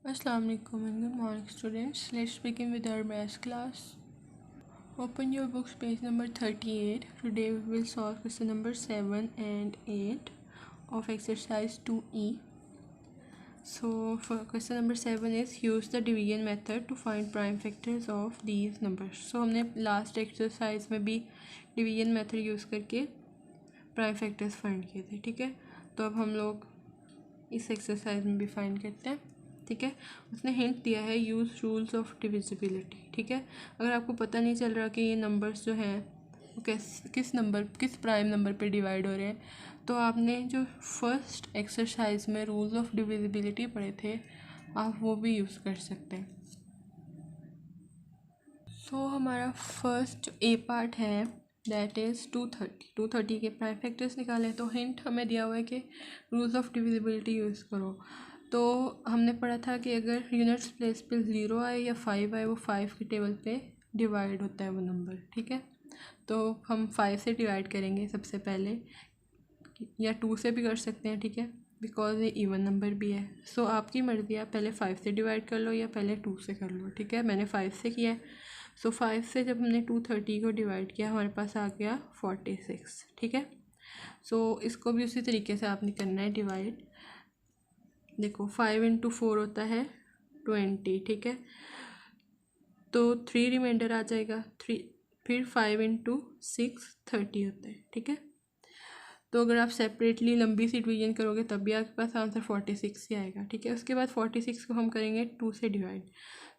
Assalamu alaikum and good morning students. Let's begin with our math class. Open your books page number 38. Today we will solve question number 7 and 8 of exercise 2E. So for question number 7 is use the division method to find prime factors of these numbers. So हमने last exercise में भी division method use करके prime factors find किए थे, ठीक है। तो अब हम लोग इस exercise में भी find करते हैं, ठीक है। उसने हिंट दिया है यूज़ रूल्स ऑफ डिविजिबिलिटी, ठीक है। अगर आपको पता नहीं चल रहा कि ये नंबर्स जो हैं वो किस प्राइम नंबर पे डिवाइड हो रहे हैं, तो आपने जो फर्स्ट एक्सरसाइज में रूल्स ऑफ डिविजिबिलिटी पढ़े थे आप वो भी यूज़ कर सकते हैं। सो हमारा फर्स्ट ए पार्ट है दैट इज़ 230 के प्राइम फैक्टर्स निकालें। तो हिंट हमें दिया हुआ है कि रूल्स ऑफ डिविजिबिलिटी यूज़ करो। तो हमने पढ़ा था कि अगर यूनिट्स प्लेस पे 0 आए या 5 आए, वो 5 के टेबल पे डिवाइड होता है वो नंबर, ठीक है। तो हम 5 से डिवाइड करेंगे सबसे पहले, या 2 से भी कर सकते हैं, ठीक है, बिकॉज ये इवन नंबर भी है। सो आपकी मर्ज़ी है, पहले 5 से डिवाइड कर लो या पहले 2 से कर लो, ठीक है। मैंने 5 से किया है। सो 5 से जब हमने 230 को डिवाइड किया हमारे पास आ गया 46, ठीक है। सो इसको भी उसी तरीके से आपने करना है डिवाइड। देखो 5 इंटू 4 होता है 20, ठीक है। तो 3 रिमाइंडर आ जाएगा 3, फिर 5 इंटू 6 30 होता है, ठीक है। तो अगर आप सेपरेटली लंबी सी डिवीजन करोगे तब भी आपके पास आंसर 46 ही आएगा, ठीक है। उसके बाद 46 को हम करेंगे 2 से डिवाइड।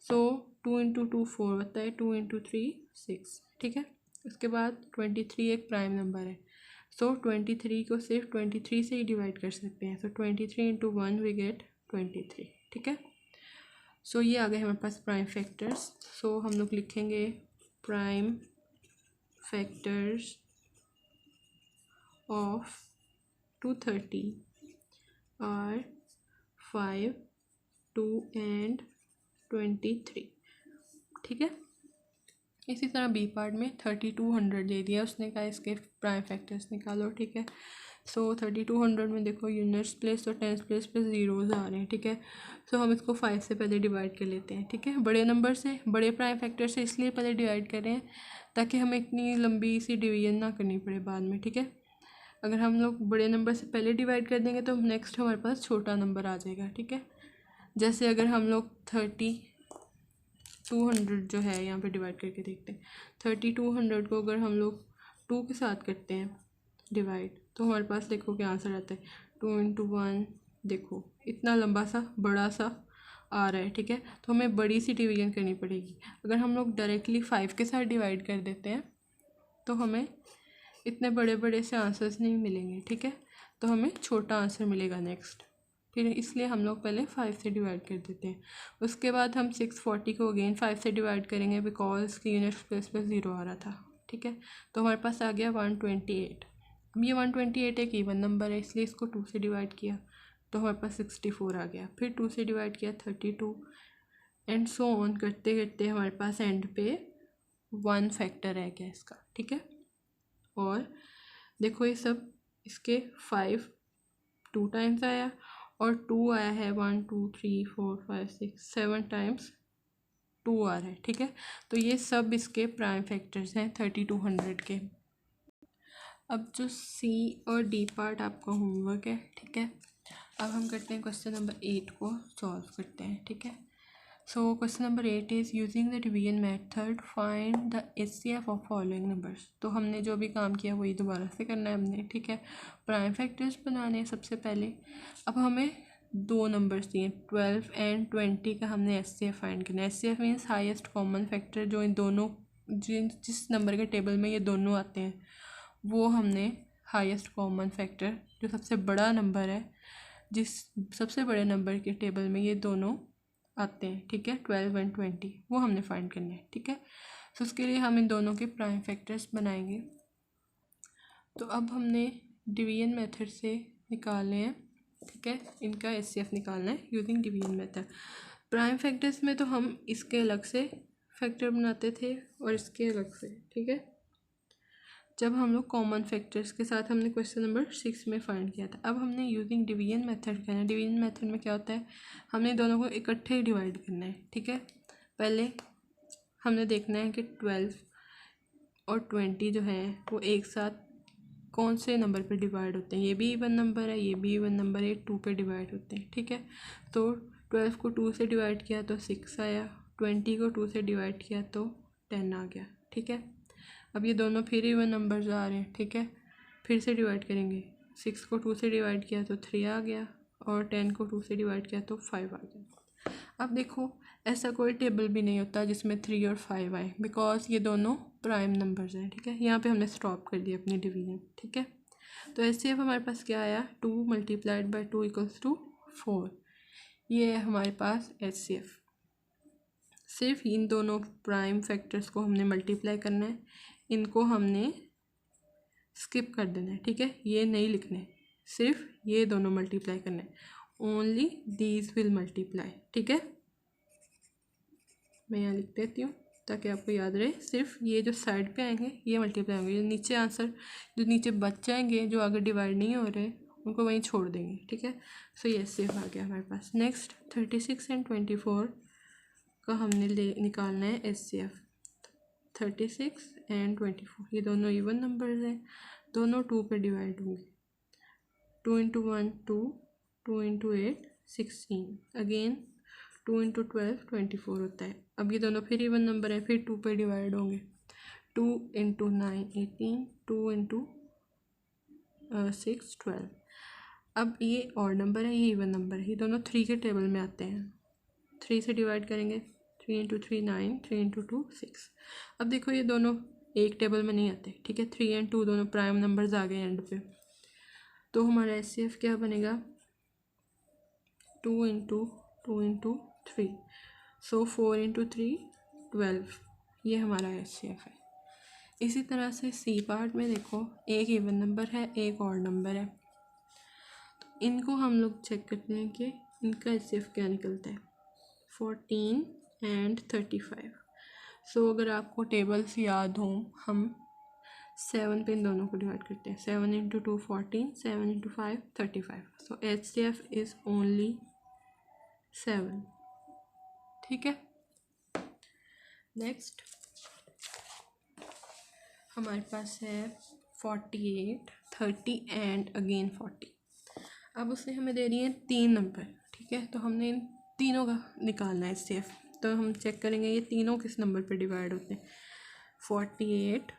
सो 2 इंटू 2 4 होता है, 2 इंटू 3 6, ठीक है। उसके बाद 23 एक प्राइम नंबर है। सो 23 को सिर्फ 23 से ही डिवाइड कर सकते हैं। सो 23 इंटू 1 वी गेट 23, ठीक है। सो ये आ गए हमारे पास प्राइम फैक्टर्स। सो हम लोग लिखेंगे prime factors of 230 are 5, 2 and 23, ठीक है। इसी तरह बी पार्ट में 3200 दे दिया उसने, कहा इसके प्राइम फैक्टर्स निकालो, ठीक है। सो 3200 में देखो यूनिट्स प्लेस और टेंस प्लेस पे ज़ीरोज़ आ रहे हैं, ठीक है। सो हम इसको 5 से पहले डिवाइड कर लेते हैं, ठीक है। बड़े नंबर से, बड़े प्राइम फैक्टर से इसलिए पहले डिवाइड कर रहे हैं ताकि हमें इतनी लंबी सी डिवीजन ना करनी पड़े बाद में, ठीक है। अगर हम लोग बड़े नंबर से पहले डिवाइड कर देंगे तो नेक्स्ट हमारे पास छोटा नंबर आ जाएगा, ठीक है। जैसे अगर हम लोग 3200 जो है यहाँ पे डिवाइड करके देखते हैं, 3200 को अगर हम लोग 2 के साथ करते हैं डिवाइड तो हमारे पास देखो क्या आंसर आता है 2 इंटू 1। देखो इतना लंबा सा बड़ा सा आ रहा है, ठीक है। तो हमें बड़ी सी डिवीजन करनी पड़ेगी। अगर हम लोग डायरेक्टली 5 के साथ डिवाइड कर देते हैं तो हमें इतने बड़े बड़े से आंसर्स नहीं मिलेंगे, ठीक है। तो हमें छोटा आंसर मिलेगा नेक्स्ट। फिर इसलिए हम लोग पहले 5 से डिवाइड कर देते हैं। उसके बाद हम 640 को अगेन 5 से डिवाइड करेंगे बिकॉज की यूनिट प्लेस पर 0 आ रहा था, ठीक है। तो हमारे पास आ गया 128। ये 128 एक इवन नंबर है इसलिए इसको 2 से डिवाइड किया तो हमारे पास 64 आ गया। फिर 2 से डिवाइड किया 32 एंड सो ऑन करते करते हमारे पास एंड पे 1 फैक्टर रह गया इसका, ठीक है। और देखो ये सब इसके 5 2 टाइम्स आया और 2 आया है 1 2 3 4 5 6 7 टाइम्स 2 आ रहा है, ठीक है। तो ये सब इसके प्राइम फैक्टर्स हैं 3200 के। अब जो सी और डी पार्ट आपका होमवर्क है, ठीक है। अब हम करते हैं क्वेश्चन नंबर 8 को सॉल्व करते हैं, ठीक है। So question number 8 is using the division method find the HCF of following numbers. तो हमने जो भी काम किया वही दोबारा से करना है हमने, ठीक है। प्राइम फैक्टर्स बनाने हैं सबसे पहले। अब हमें 2 नंबर्स दिए 12 एंड 20 का हमने HCF फाइंड करना है। HCF means highest common factor, जो इन दोनों जिस नंबर के टेबल में ये दोनों आते हैं वो हमने हाईएस्ट कॉमन फैक्टर जो सबसे बड़ा नंबर है, जिस सबसे बड़े नंबर के टेबल में ये दोनों आते हैं, ठीक है, 12 एंड 20, वो हमने फाइंड करना है, ठीक है। तो उसके लिए हम इन दोनों के प्राइम फैक्टर्स बनाएंगे। तो अब हमने डिवीजन मेथड से निकालने हैं, ठीक है, इनका HCF निकालना है using division method. Prime factors में तो हम इसके अलग से फैक्टर बनाते थे और इसके अलग से, ठीक है। जब हम लोग कॉमन फैक्टर्स के साथ हमने क्वेश्चन नंबर 6 में फाइंड किया था। अब हमने यूजिंग डिवीजन मेथड करना है। डिवीजन मेथड में क्या होता है, हमने दोनों को इकट्ठे डिवाइड करना है, ठीक है। पहले हमने देखना है कि 12 और 20 जो है वो एक साथ कौन से नंबर पे डिवाइड होते हैं। ये भी इवन नंबर है, ये भी इवन नंबर है, 2 पे डिवाइड होते हैं, ठीक है। तो 12 को 2 से डिवाइड किया तो 6 आया, 20 को 2 से डिवाइड किया तो 10 आ गया, ठीक है। अब ये दोनों फिर इवन नंबर्स आ रहे हैं, ठीक है। फिर से डिवाइड करेंगे, 6 को 2 से डिवाइड किया तो 3 आ गया और 10 को 2 से डिवाइड किया तो 5 आ गया। अब देखो ऐसा कोई टेबल भी नहीं होता जिसमें 3 और 5 आए, बिकॉज ये दोनों प्राइम नंबर्स हैं, ठीक है। यहाँ पे हमने स्टॉप कर दिया अपनी डिवीजन, ठीक है। तो HCF हमारे पास क्या आया, 2 × 2 = 4। ये है हमारे पास HCF। सिर्फ इन दोनों प्राइम फैक्टर्स को हमने मल्टीप्लाई करना है, इनको हमने स्किप कर देना है, ठीक है। ये नहीं लिखने, सिर्फ ये दोनों मल्टीप्लाई करने, ओनली दीज विल मल्टीप्लाई, ठीक है। मैं यहाँ लिख देती हूँ ताकि आपको याद रहे। सिर्फ ये जो साइड पे आएंगे ये मल्टीप्लाई होंगे, जो नीचे आंसर जो नीचे बच जाएंगे, जो आगे डिवाइड नहीं हो रहे, उनको वहीं छोड़ देंगे, ठीक है। सो ये सेफ आ गया हमारे पास। नेक्स्ट 36 और 24 का हमने निकालना है HCF। 36 और 24 ये दोनों इवन नंबर्स हैं, दोनों 2 पे डिवाइड होंगे। 2 × 1 2, 2 × 8 16, अगेन 2 × 12 24 होता है। अब ये दोनों फिर इवन नंबर है, फिर 2 पे डिवाइड होंगे। 2 × 9 18, 2 × 6 12। अब ये ऑड नंबर है, ये इवन नंबर है, ये दोनों 3 के टेबल में आते हैं। 3 से डिवाइड करेंगे, 3 × 3 9, 3 × 2 6। अब देखो ये दोनों एक टेबल में नहीं आते, ठीक है। 3 और 2 दोनों प्राइम नंबर्स आ गए एंड पे। तो हमारा HCF क्या बनेगा, 2 × 2 × 3, सो 4 × 3 12। ये हमारा HCF है। इसी तरह से C पार्ट में देखो, एक इवन नंबर है, एक ऑड नंबर है। तो इनको हम लोग चेक करते हैं कि इनका HCF क्या निकलता है, 14 और 35। सो अगर आपको टेबल्स याद हों, हम 7 पे इन दोनों को डिवाइड करते हैं। 7 × 2 14, 7 × 5 35। सो HCF इज़ ओनली 7, ठीक है। नेक्स्ट हमारे पास है 48, 30 एंड अगेन 40। अब उसने हमें दे दिए 3 नंबर, ठीक है। तो हमने इन तीनों का निकालना है HCF। तो हम चेक करेंगे ये तीनों किस नंबर पे डिवाइड होते हैं। 48,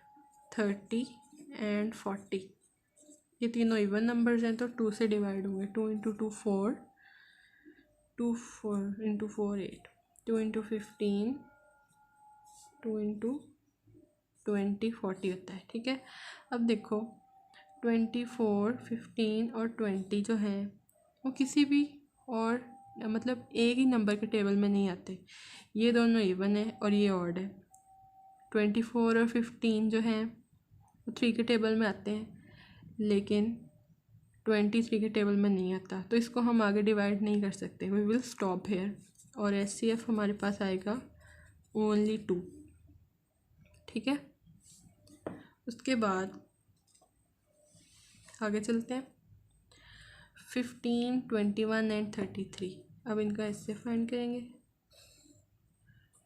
30 एंड 40 ये तीनों इवन नंबर्स हैं, तो 2 से डिवाइड होंगे। 2 × 2 4, 2 4 × 4 8, 2 × 15, 2 × 20 40 होता है, ठीक है। अब देखो 24, 15 और 20 जो हैं वो किसी भी और मतलब एक ही नंबर के टेबल में नहीं आते। ये दोनों इवन है और ये ऑड है। 24 और 15 जो हैं वो 3 के टेबल में आते हैं, लेकिन 23 के टेबल में नहीं आता, तो इसको हम आगे डिवाइड नहीं कर सकते। वी विल स्टॉप हेयर और HCF हमारे पास आएगा ओनली 2, ठीक है। उसके बाद आगे चलते हैं। 15, 21 एंड 33। अब इनका HCF फाइंड करेंगे।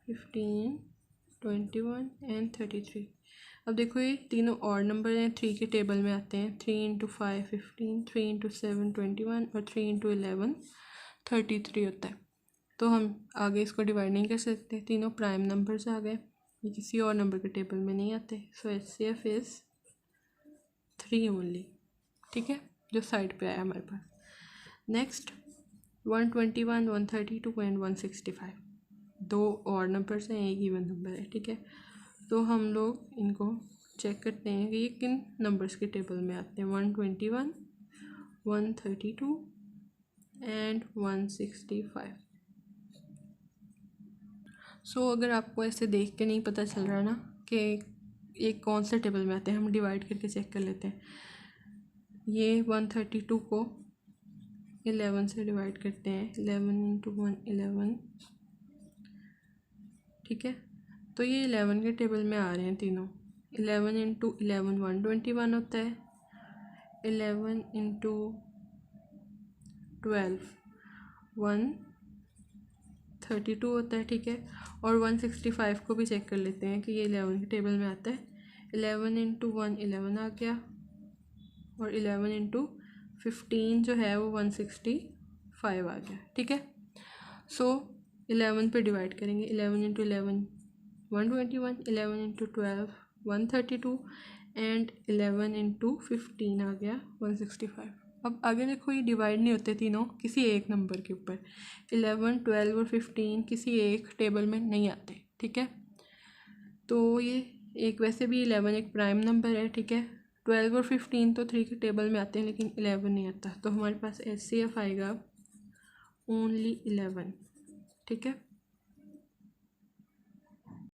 15, 21 एंड 33। अब देखो ये तीनों ऑड नंबर हैं, 3 के टेबल में आते हैं। 3 × 5 15, 3 × 7 21 और 3 × 11 33 होता है। तो हम आगे इसको डिवाइड नहीं कर सकते, तीनों प्राइम नंबर्स आ गए, ये किसी और नंबर के टेबल में नहीं आते। सो HCF इज़ 3 ओनली, ठीक है, जो साइड पे आया हमारे पास। नेक्स्ट 121, 132 एंड 165 दो और नंबर्स हैं, एक इवन नंबर है, ठीक है। तो हम लोग इनको चेक करते हैं कि ये किन नंबर्स के टेबल में आते हैं। 121, 132 एंड 165। सो अगर आपको ऐसे देख के नहीं पता चल रहा ना कि एक कौन से टेबल में आते हैं, हम डिवाइड करके चेक कर लेते हैं। ये 132 को 11 से डिवाइड करते हैं। 11 × 1 11, ठीक है। तो ये 11 के टेबल में आ रहे हैं तीनों, 11 इंटू 11 121 होता है, 11 इंटू 12 132 होता है, ठीक है। और 165 को भी चेक कर लेते हैं कि ये 11 के टेबल में आता है। 11 इंटू 1 11 आ गया, और 11 इंटू 15 जो है वो 165 आ गया, ठीक है। सो 11 पे डिवाइड करेंगे, 11 इंटू 11 121, 11 इंटू 12 132 एंड 11 इंटू 15 आ गया 165। अब आगे देखो ये डिवाइड नहीं होते तीनों किसी एक नंबर के ऊपर, 11 12 और 15 किसी एक टेबल में नहीं आते, ठीक है। तो ये एक वैसे भी 11 एक प्राइम नंबर है, ठीक है। 12 और 15 तो 3 के टेबल में आते हैं लेकिन 11 नहीं आता, तो हमारे पास HCF आएगा ओनली 11, ठीक है।